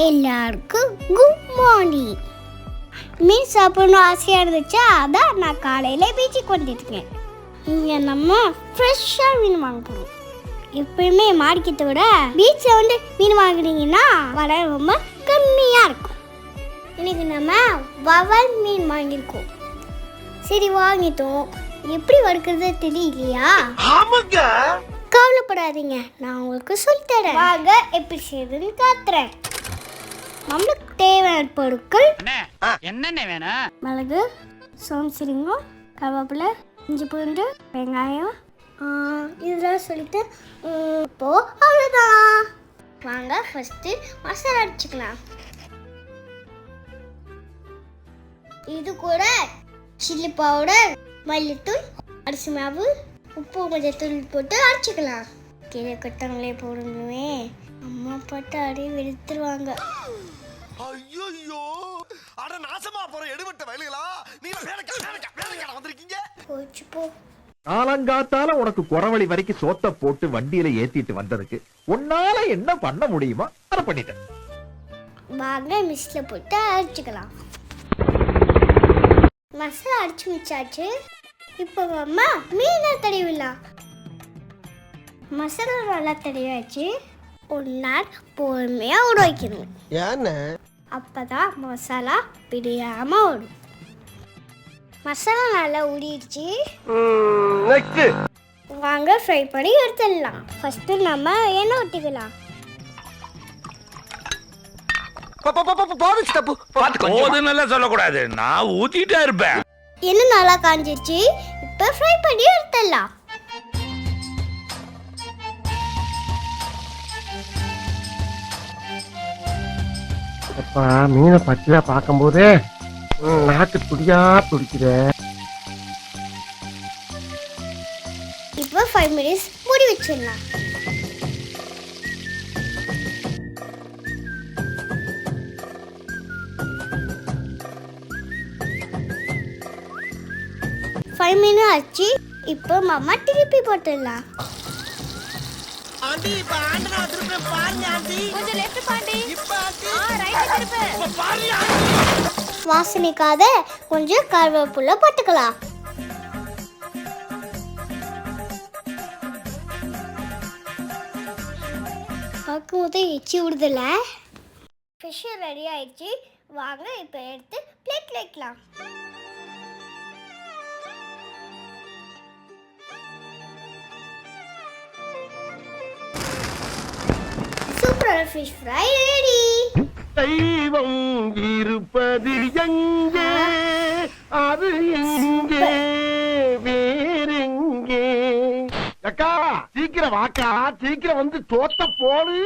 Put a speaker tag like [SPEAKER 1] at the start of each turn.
[SPEAKER 1] எல்லாருக்கும் good morning. மீன் சாப்பிடணும் ஆசையாக இருந்துச்சா, அதான் நான் காலையில் பீச்சுக்கு வந்துட்டுருக்கேன். இங்கே நம்ம ஃப்ரெஷ்ஷாக மீன் வாங்க போகிறோம். எப்பயுமே மார்க்கெட்டை விட பீச்சில் வந்து மீன் வாங்குறீங்கன்னா விலை ரொம்ப கம்மியாக இருக்கும். இன்னைக்கு நம்ம வவல் மீன் வாங்கியிருக்கோம். சரி வாங்கிட்டோம், எப்படி வறுக்கிறது தெரியலையா? கவலைப்படாதீங்க, நான் உங்களுக்கு சொல்லித்தரேன். வாங்க எப்படி செய்யுதுன்னு காத்துறேன். நம்மளுக்கு தேவையான பொருட்கள்
[SPEAKER 2] என்னென்ன வேணும்?
[SPEAKER 1] மிளகு, சோம்பு, கருவேப்பிலை, இஞ்சி பூண்டு, வெங்காயம், இதெல்லாம் சொல்லிட்டு இப்போ அவ்வளோதான். வாங்க ஃபஸ்ட்டு மசாலா அரைச்சிக்கலாம். இது கூட சில்லி பவுடர், மல்லித்தூள், அரிசி மாவு, உப்பு, மஞ்சத்தூள் போட்டு அரைச்சிக்கலாம். கீழே கொத்தமல்லி போடணுமே, அம்மா பாட்டு அப்படியே வெளுத்துருவாங்க.
[SPEAKER 3] ஐயோ அட நாசமா போற எடுபட்ட வயலுகளா, நீங்க வேலைக்கா வந்திருக்கீங்க.
[SPEAKER 1] போச்சு போ.
[SPEAKER 4] காலங்காத்தால உனக்கு குறவழி வரைக்கும் சோத்த போட்டு வண்டியில ஏத்திட்டு வந்ததுக்கு உன்னால என்ன பண்ண முடியுமா அதை பண்ணிட்டேன்.
[SPEAKER 1] வாங்க மிக்ஸில போட்டு அரைச்சிக்கலாம். மசாலா அரைச்சி மிச்சாச்சு. இப்போ அம்மா மீனை தடவிடலாம். மசாலா நல்லா தடவியாச்சு. ஒரு நாள் பொறுமையாக ஊற வைக்கணும்.
[SPEAKER 3] ஏன்னு
[SPEAKER 1] அப்பதான் மசாலா பிடியாம ஓடும். மசாலா நல்லா ஊறிடுச்சு. வாங்க ஃப்ரை பண்ணி எடுத்துடலாம். ஃபர்ஸ்ட் நம்ம எண்ணெய் ஊற்றிக்கலாம்.
[SPEAKER 2] சொல்லக்கூடாது, நான் ஊத்திட்டே இருப்பேன்.
[SPEAKER 1] எண்ணெய் நல்லா காஞ்சிருச்சு. இப்போ ஃப்ரை பண்ணி எடுத்துடலாம்.
[SPEAKER 5] மீனை பச்சையா பார்க்கும்போது நாக்கு துடியா துடிக்குது.
[SPEAKER 1] இப்போ 5 மினிட்ஸ் மூடி வச்சிடலாம். ஃபைவ் மினிட்ஸ் ஆச்சு. இப்போ மாமா திருப்பி போட்டுடலாம்.
[SPEAKER 3] ஆண்டி இப்ப ஆண்டனா திருப்பி பாருங்க ஆண்டி.
[SPEAKER 6] கொஞ்சம் லெஃப்ட் பாண்டி.
[SPEAKER 3] இப்ப ஆண்டி
[SPEAKER 6] ரைட் திருப்பு.
[SPEAKER 3] இப்ப பாருங்க ஆண்டி.
[SPEAKER 1] வாசனைக்காக கொஞ்சம் கருவேப்பிலை போட்டுக்கலாம். பார்க்கும்போது எச்சி விடுதல. ஃபிஷ் ரெடி ஆயிடுச்சு. வாங்க இப்போ எடுத்து பிளேட் வைக்கலாம். சூப்பரான ஃபிஷ் ஃப்ரை ரெடி.
[SPEAKER 5] தெய்வம் இருப்பது எங்கே, அது எங்கே, வேறெங்கே? அக்கா சீக்கிரம் வாக்கா, சீக்கிரம் வந்து தோத்த போடு.